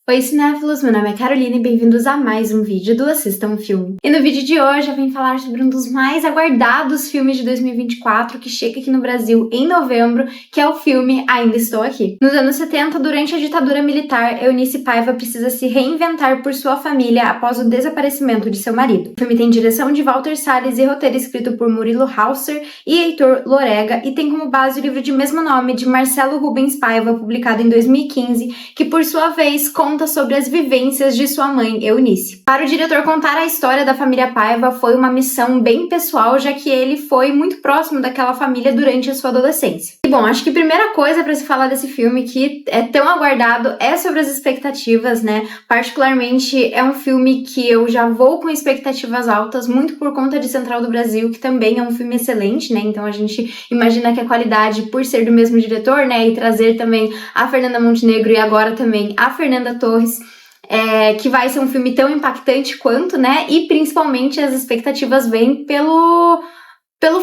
Oi cinéfilos, meu nome é Carolina e bem-vindos a mais um vídeo do Assista um Filme. E no vídeo de hoje eu vim falar sobre um dos mais aguardados filmes de 2024 que chega aqui no Brasil em novembro, que é o filme Ainda Estou Aqui. Nos anos 70, durante a ditadura militar, Eunice Paiva precisa se reinventar por sua família após o desaparecimento de seu marido. O filme tem direção de Walter Salles e roteiro escrito por Murilo Hausser e Heitor Lorega e tem como base o livro de mesmo nome de Marcelo Rubens Paiva, publicado em 2015, que por sua vez conta sobre as vivências de sua mãe, Eunice. Para o diretor, contar a história da família Paiva foi uma missão bem pessoal, já que ele foi muito próximo daquela família durante a sua adolescência. E bom, acho que a primeira coisa para se falar desse filme que é tão aguardado é sobre as expectativas, né? Particularmente é um filme que eu já vou com expectativas altas, muito por conta de Central do Brasil, que também é um filme excelente, né? Então a gente imagina que a qualidade, por ser do mesmo diretor, né? E trazer também a Fernanda Montenegro e agora também a Fernanda Torres, que vai ser um filme tão impactante quanto, né? E principalmente as expectativas vêm pelo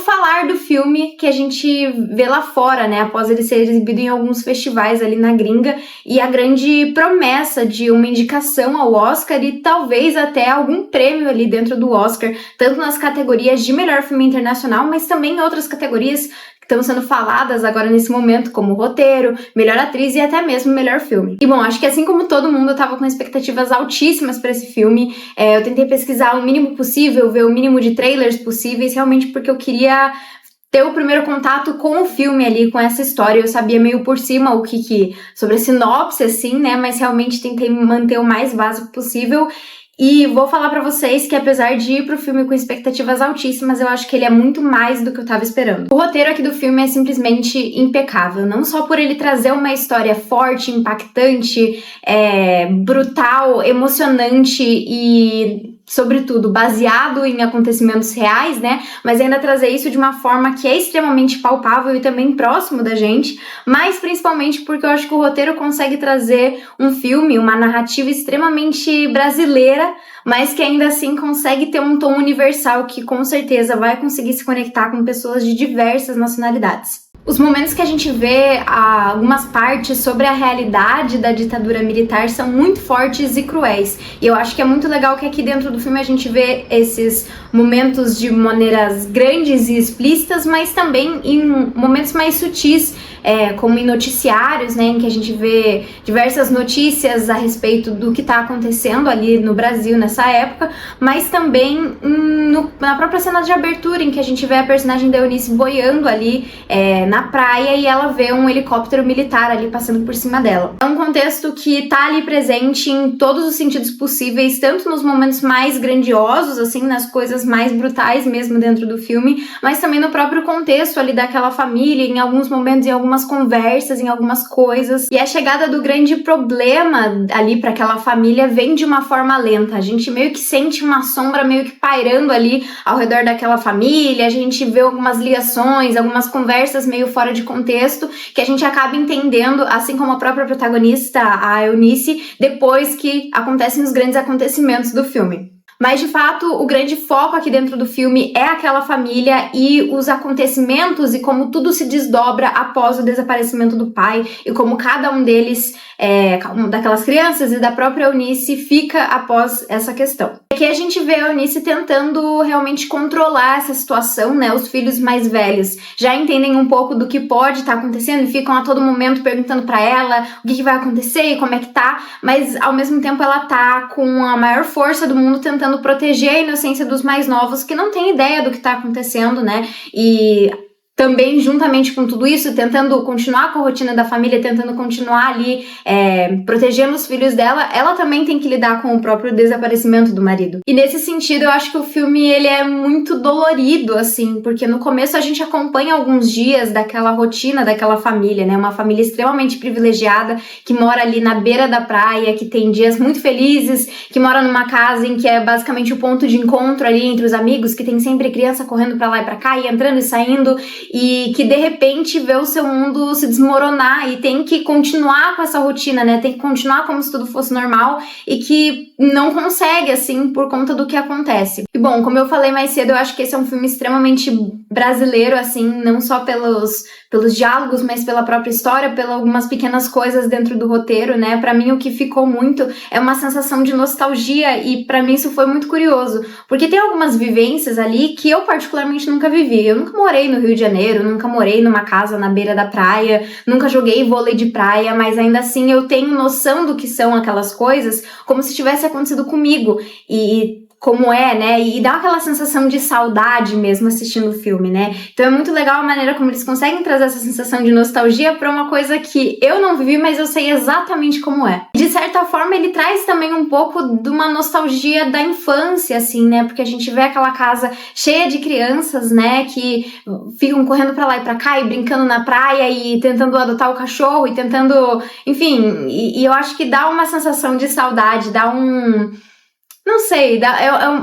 falar do filme que a gente vê lá fora, né? Após ele ser exibido em alguns festivais ali na gringa e a grande promessa de uma indicação ao Oscar e talvez até algum prêmio ali dentro do Oscar, tanto nas categorias de melhor filme internacional, mas também em outras categorias que estão sendo faladas agora nesse momento, como roteiro, melhor atriz e até mesmo melhor filme. E bom, acho que assim como todo mundo, eu tava com expectativas altíssimas para esse filme. Eu tentei pesquisar o mínimo possível, ver o mínimo de trailers possíveis, realmente porque eu queria ter o primeiro contato com o filme ali, com essa história. Eu sabia meio por cima o que sobre a sinopse, assim, né? Mas realmente tentei manter o mais básico possível. E vou falar pra vocês que apesar de ir pro filme com expectativas altíssimas, eu acho que ele é muito mais do que eu tava esperando. O roteiro aqui do filme é simplesmente impecável, não só por ele trazer uma história forte, impactante, brutal, emocionante e, sobretudo, baseado em acontecimentos reais, né? Mas ainda trazer isso de uma forma que é extremamente palpável e também próximo da gente, mas principalmente porque eu acho que o roteiro consegue trazer um filme, uma narrativa extremamente brasileira, mas que ainda assim consegue ter um tom universal que com certeza vai conseguir se conectar com pessoas de diversas nacionalidades. Os momentos que a gente vê algumas partes sobre a realidade da ditadura militar são muito fortes e cruéis. E eu acho que é muito legal que aqui dentro do filme a gente vê esses momentos de maneiras grandes e explícitas, mas também em momentos mais sutis, como em noticiários, né, em que a gente vê diversas notícias a respeito do que está acontecendo ali no Brasil nessa época, mas também na própria cena de abertura, em que a gente vê a personagem da Eunice boiando ali na praia e ela vê um helicóptero militar ali passando por cima dela. É um contexto que tá ali presente em todos os sentidos possíveis, tanto nos momentos mais grandiosos, assim, nas coisas mais brutais mesmo dentro do filme, mas também no próprio contexto ali daquela família, em alguns momentos, em algumas conversas, em algumas coisas. E a chegada do grande problema ali para aquela família vem de uma forma lenta. A gente meio que sente uma sombra meio que pairando ali ao redor daquela família, a gente vê algumas ligações, algumas conversas meio fora de contexto, que a gente acaba entendendo, assim como a própria protagonista, a Eunice, depois que acontecem os grandes acontecimentos do filme. Mas, de fato, o grande foco aqui dentro do filme é aquela família e os acontecimentos e como tudo se desdobra após o desaparecimento do pai e como cada um deles, daquelas crianças e da própria Eunice, fica após essa questão. Aqui a gente vê a Eunice tentando realmente controlar essa situação, né? Os filhos mais velhos já entendem um pouco do que pode estar acontecendo e ficam a todo momento perguntando pra ela o que vai acontecer e como é que tá, mas ao mesmo tempo ela tá com a maior força do mundo tentando proteger a inocência dos mais novos que não têm ideia do que tá acontecendo, né? E também, juntamente com tudo isso, tentando continuar com a rotina da família, tentando continuar ali protegendo os filhos dela, ela também tem que lidar com o próprio desaparecimento do marido. E nesse sentido, eu acho que o filme ele é muito dolorido, assim, porque no começo a gente acompanha alguns dias daquela rotina daquela família, né? Uma família extremamente privilegiada, que mora ali na beira da praia, que tem dias muito felizes, que mora numa casa em que é basicamente o ponto de encontro ali entre os amigos, que tem sempre criança correndo pra lá e pra cá, e entrando e saindo, e que de repente vê o seu mundo se desmoronar e tem que continuar com essa rotina, né? Tem que continuar como se tudo fosse normal e que não consegue, assim, por conta do que acontece. E bom, como eu falei mais cedo, eu acho que esse é um filme extremamente brasileiro, assim, não só pelos diálogos, mas pela própria história, pelas algumas pequenas coisas dentro do roteiro, né? Pra mim, o que ficou muito é uma sensação de nostalgia e pra mim isso foi muito curioso, porque tem algumas vivências ali que eu particularmente nunca vivi. Eu nunca morei no Rio de Janeiro, nunca morei numa casa na beira da praia, nunca joguei vôlei de praia, mas ainda assim eu tenho noção do que são aquelas coisas, como se tivesse acontecido comigo. E como é, né? E dá aquela sensação de saudade mesmo assistindo o filme, né? Então é muito legal a maneira como eles conseguem trazer essa sensação de nostalgia pra uma coisa que eu não vivi, mas eu sei exatamente como é. De certa forma, ele traz também um pouco de uma nostalgia da infância, assim, né? Porque a gente vê aquela casa cheia de crianças, né? Que ficam correndo pra lá e pra cá e brincando na praia e tentando adotar o cachorro e tentando... Enfim, e eu acho que dá uma sensação de saudade, dá um... Não sei,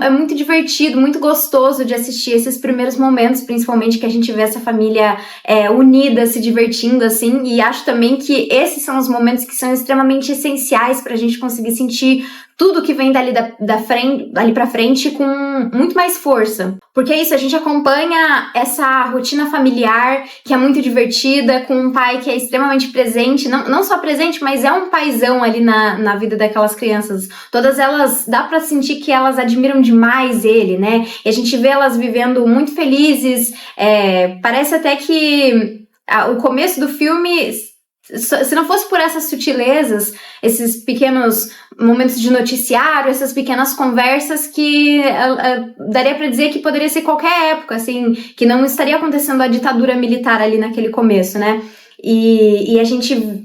é muito divertido, muito gostoso de assistir esses primeiros momentos, principalmente que a gente vê essa família unida, se divertindo, assim, e acho também que esses são os momentos que são extremamente essenciais pra gente conseguir sentir tudo que vem dali dali pra frente com muito mais força. Porque é isso, a gente acompanha essa rotina familiar que é muito divertida, com um pai que é extremamente presente, não só presente, mas é um paizão ali na vida daquelas crianças. Todas elas, dá pra sentir que elas admiram demais ele, né? E a gente vê elas vivendo muito felizes, parece até que o começo do filme... Se não fosse por essas sutilezas, esses pequenos momentos de noticiário, essas pequenas conversas que daria pra dizer que poderia ser qualquer época, assim, que não estaria acontecendo a ditadura militar ali naquele começo, né? E a gente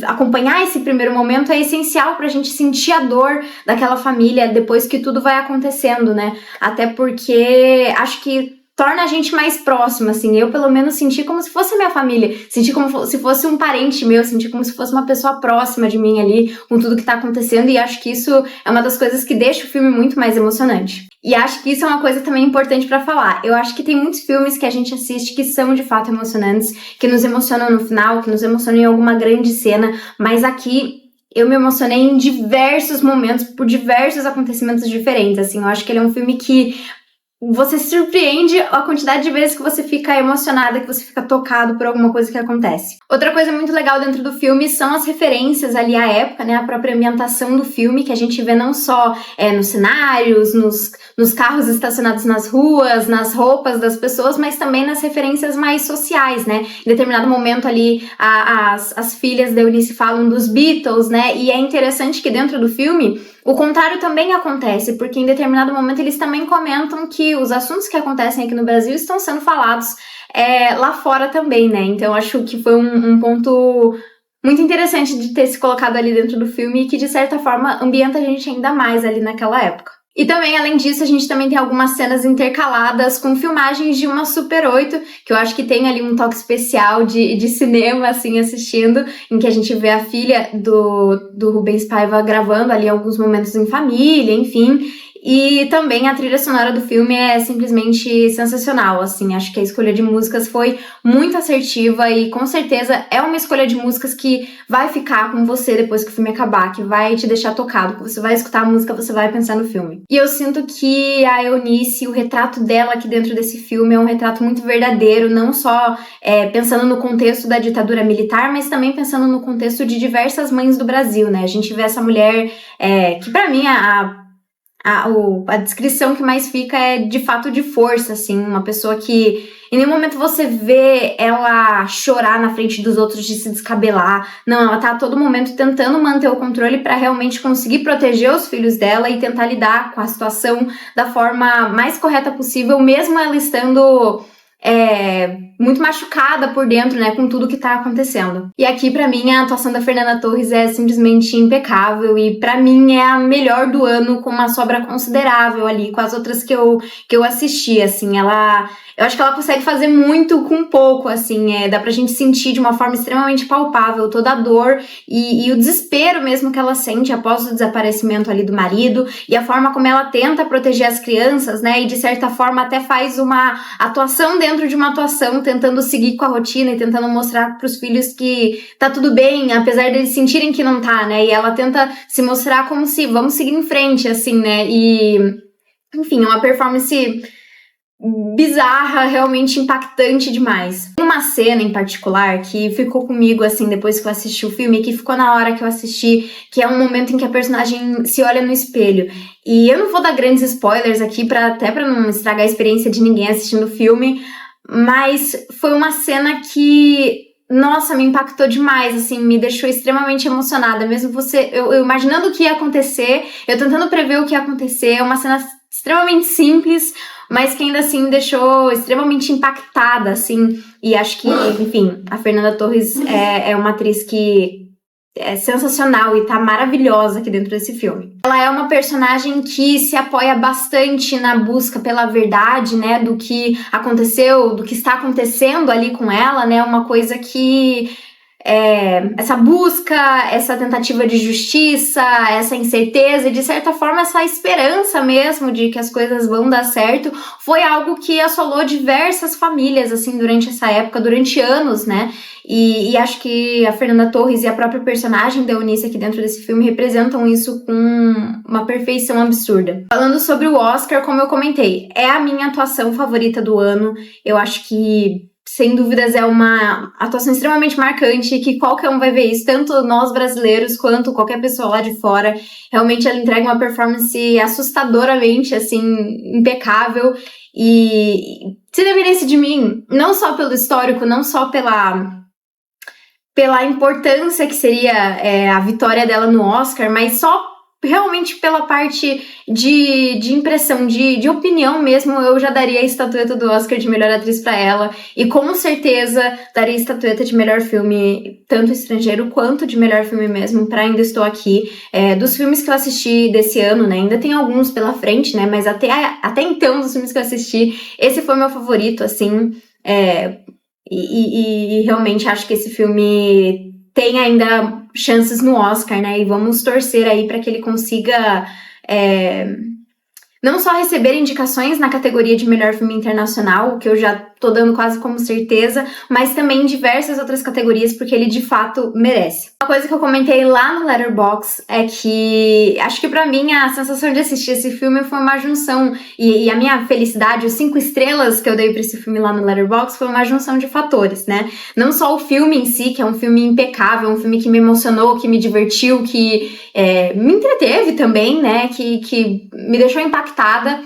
acompanhar esse primeiro momento é essencial pra gente sentir a dor daquela família depois que tudo vai acontecendo, né? Até porque acho que torna a gente mais próxima, assim, eu pelo menos senti como se fosse minha família, senti como se fosse um parente meu, senti como se fosse uma pessoa próxima de mim ali, com tudo que tá acontecendo, e acho que isso é uma das coisas que deixa o filme muito mais emocionante. E acho que isso é uma coisa também importante pra falar, eu acho que tem muitos filmes que a gente assiste que são de fato emocionantes, que nos emocionam no final, que nos emocionam em alguma grande cena, mas aqui eu me emocionei em diversos momentos, por diversos acontecimentos diferentes, assim, eu acho que ele é um filme que você se surpreende a quantidade de vezes que você fica emocionada, que você fica tocado por alguma coisa que acontece. Outra coisa muito legal dentro do filme são as referências ali à época, né? A própria ambientação do filme, que a gente vê não só nos cenários, nos carros estacionados nas ruas, nas roupas das pessoas, mas também nas referências mais sociais, né? Em determinado momento ali, as filhas da Eunice falam dos Beatles, né? E é interessante que dentro do filme o contrário também acontece, porque em determinado momento eles também comentam que os assuntos que acontecem aqui no Brasil estão sendo falados lá fora também, né? Então acho que foi um ponto muito interessante de ter se colocado ali dentro do filme e que de certa forma ambienta a gente ainda mais ali naquela época. E também, além disso, a gente também tem algumas cenas intercaladas com filmagens de uma Super 8, que eu acho que tem ali um toque especial de cinema, assim, assistindo, em que a gente vê a filha do Rubens Paiva gravando ali alguns momentos em família, enfim. E também a trilha sonora do filme é simplesmente sensacional, assim, acho que a escolha de músicas foi muito assertiva e com certeza é uma escolha de músicas que vai ficar com você depois que o filme acabar, que vai te deixar tocado, que você vai escutar a música, você vai pensar no filme. E eu sinto que a Eunice, o retrato dela aqui dentro desse filme é um retrato muito verdadeiro, não só pensando no contexto da ditadura militar, mas também pensando no contexto de diversas mães do Brasil, né? A gente vê essa mulher que pra mim a descrição que mais fica é de fato de força, assim, uma pessoa que em nenhum momento você vê ela chorar na frente dos outros de se descabelar, não, ela tá a todo momento tentando manter o controle para realmente conseguir proteger os filhos dela e tentar lidar com a situação da forma mais correta possível, mesmo ela estando muito machucada por dentro, né, com tudo que tá acontecendo. E aqui, pra mim, a atuação da Fernanda Torres é simplesmente impecável e pra mim é a melhor do ano, com uma sobra considerável ali, com as outras que eu assisti, assim, eu acho que ela consegue fazer muito com pouco, assim, dá pra gente sentir de uma forma extremamente palpável toda a dor e o desespero mesmo que ela sente após o desaparecimento ali do marido e a forma como ela tenta proteger as crianças, né, e de certa forma até faz uma atuação dentro dentro de uma atuação, tentando seguir com a rotina e tentando mostrar pros filhos que tá tudo bem, apesar deles sentirem que não tá, né? E ela tenta se mostrar como se vamos seguir em frente, assim, né? E, enfim, é uma performance bizarra, realmente impactante demais. Tem uma cena em particular que ficou comigo, assim, depois que eu assisti o filme, que ficou na hora que eu assisti, que é um momento em que a personagem se olha no espelho. E eu não vou dar grandes spoilers aqui, até pra não estragar a experiência de ninguém assistindo o filme, mas foi uma cena que, nossa, me impactou demais, assim, me deixou extremamente emocionada, mesmo eu imaginando o que ia acontecer, eu tentando prever o que ia acontecer, é uma cena extremamente simples, mas que ainda assim me deixou extremamente impactada, assim, e acho que, enfim, a Fernanda Torres é uma atriz que é sensacional e tá maravilhosa aqui dentro desse filme. Ela é uma personagem que se apoia bastante na busca pela verdade, né, do que aconteceu, do que está acontecendo ali com ela, né, uma coisa que essa busca, essa tentativa de justiça, essa incerteza e, de certa forma, essa esperança mesmo de que as coisas vão dar certo, foi algo que assolou diversas famílias, assim, durante essa época, durante anos, né? E acho que a Fernanda Torres e a própria personagem da Eunice aqui dentro desse filme representam isso com uma perfeição absurda. Falando sobre o Oscar, como eu comentei, é a minha atuação favorita do ano. Eu acho que, sem dúvidas, é uma atuação extremamente marcante, que qualquer um vai ver isso, tanto nós brasileiros quanto qualquer pessoa lá de fora. Realmente ela entrega uma performance assustadoramente, assim, impecável. E se dependesse de mim, não só pelo histórico, não só pela importância que seria a vitória dela no Oscar, mas só realmente pela parte de impressão, de opinião mesmo, eu já daria a estatueta do Oscar de melhor atriz pra ela, e com certeza daria a estatueta de melhor filme, tanto estrangeiro quanto de melhor filme mesmo, pra Ainda Estou Aqui. Dos filmes que eu assisti desse ano, né, ainda tem alguns pela frente, né, mas até então, dos filmes que eu assisti, esse foi meu favorito, assim, e realmente acho que esse filme tem ainda chances no Oscar, né? E vamos torcer aí para que ele consiga não só receber indicações na categoria de melhor filme internacional, que eu já tô dando quase como certeza, mas também em diversas outras categorias, porque ele de fato merece. Uma coisa que eu comentei lá no Letterboxd é que acho que pra mim a sensação de assistir esse filme foi uma junção, e a minha felicidade, os 5 estrelas que eu dei pra esse filme lá no Letterboxd foi uma junção de fatores, né? Não só o filme em si, que é um filme impecável, um filme que me emocionou, que me divertiu, que me entreteve também, né? Que me deixou impactada,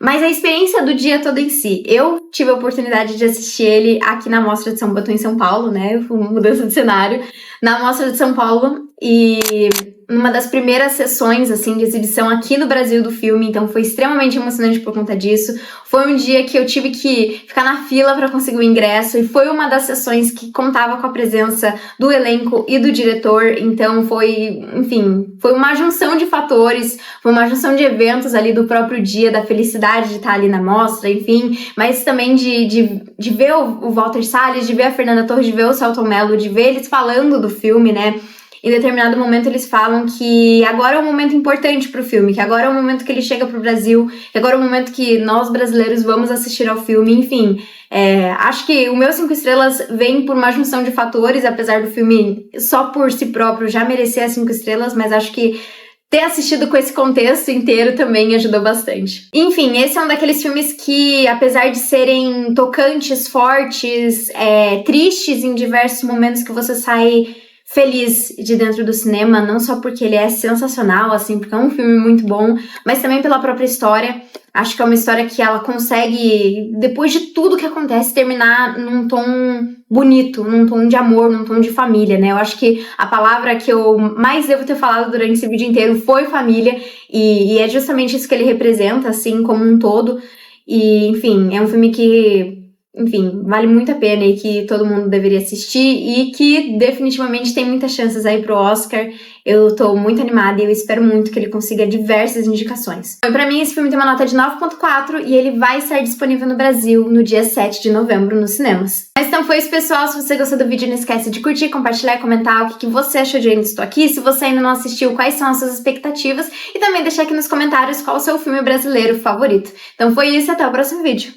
mas a experiência do dia todo em si. Eu tive a oportunidade de assistir ele aqui na Mostra de São Paulo, em São Paulo, né? Foi uma mudança de cenário. Na Mostra de São Paulo, e numa das primeiras sessões, assim, de exibição aqui no Brasil do filme, então foi extremamente emocionante por conta disso. Foi um dia que eu tive que ficar na fila para conseguir o ingresso, e foi uma das sessões que contava com a presença do elenco e do diretor, então foi, enfim, foi uma junção de fatores, foi uma junção de eventos ali do próprio dia, da felicidade de estar ali na mostra, enfim, mas também de ver o Walter Salles, de ver a Fernanda Torres, de ver o Selton Mello, de ver eles falando do filme, né? Em determinado momento eles falam que agora é um momento importante pro filme, que agora é o momento que ele chega pro Brasil, que agora é o momento que nós brasileiros vamos assistir ao filme, enfim. Acho que o meu 5 estrelas vem por uma junção de fatores, apesar do filme só por si próprio já merecer as 5 estrelas, mas acho que ter assistido com esse contexto inteiro também ajudou bastante. Enfim, esse é um daqueles filmes que, apesar de serem tocantes, fortes, tristes em diversos momentos, que você sai feliz de dentro do cinema, não só porque ele é sensacional, assim, porque é um filme muito bom, mas também pela própria história. Acho que é uma história que ela consegue, depois de tudo que acontece, terminar num tom bonito, num tom de amor, num tom de família, né? Eu acho que a palavra que eu mais devo ter falado durante esse vídeo inteiro foi família, e é justamente isso que ele representa, assim, como um todo. E, enfim, é um filme que, enfim, vale muito a pena e que todo mundo deveria assistir, e que definitivamente tem muitas chances aí pro Oscar. Eu tô muito animada e eu espero muito que ele consiga diversas indicações. Pra mim, esse filme tem uma nota de 9.4 e ele vai estar disponível no Brasil no dia 7 de novembro nos cinemas. Mas então foi isso, pessoal. Se você gostou do vídeo, não esquece de curtir, compartilhar e comentar o que você achou de Ainda Estou Aqui. Se você ainda não assistiu, quais são as suas expectativas, e também deixar aqui nos comentários qual o seu filme brasileiro favorito. Então foi isso, até o próximo vídeo.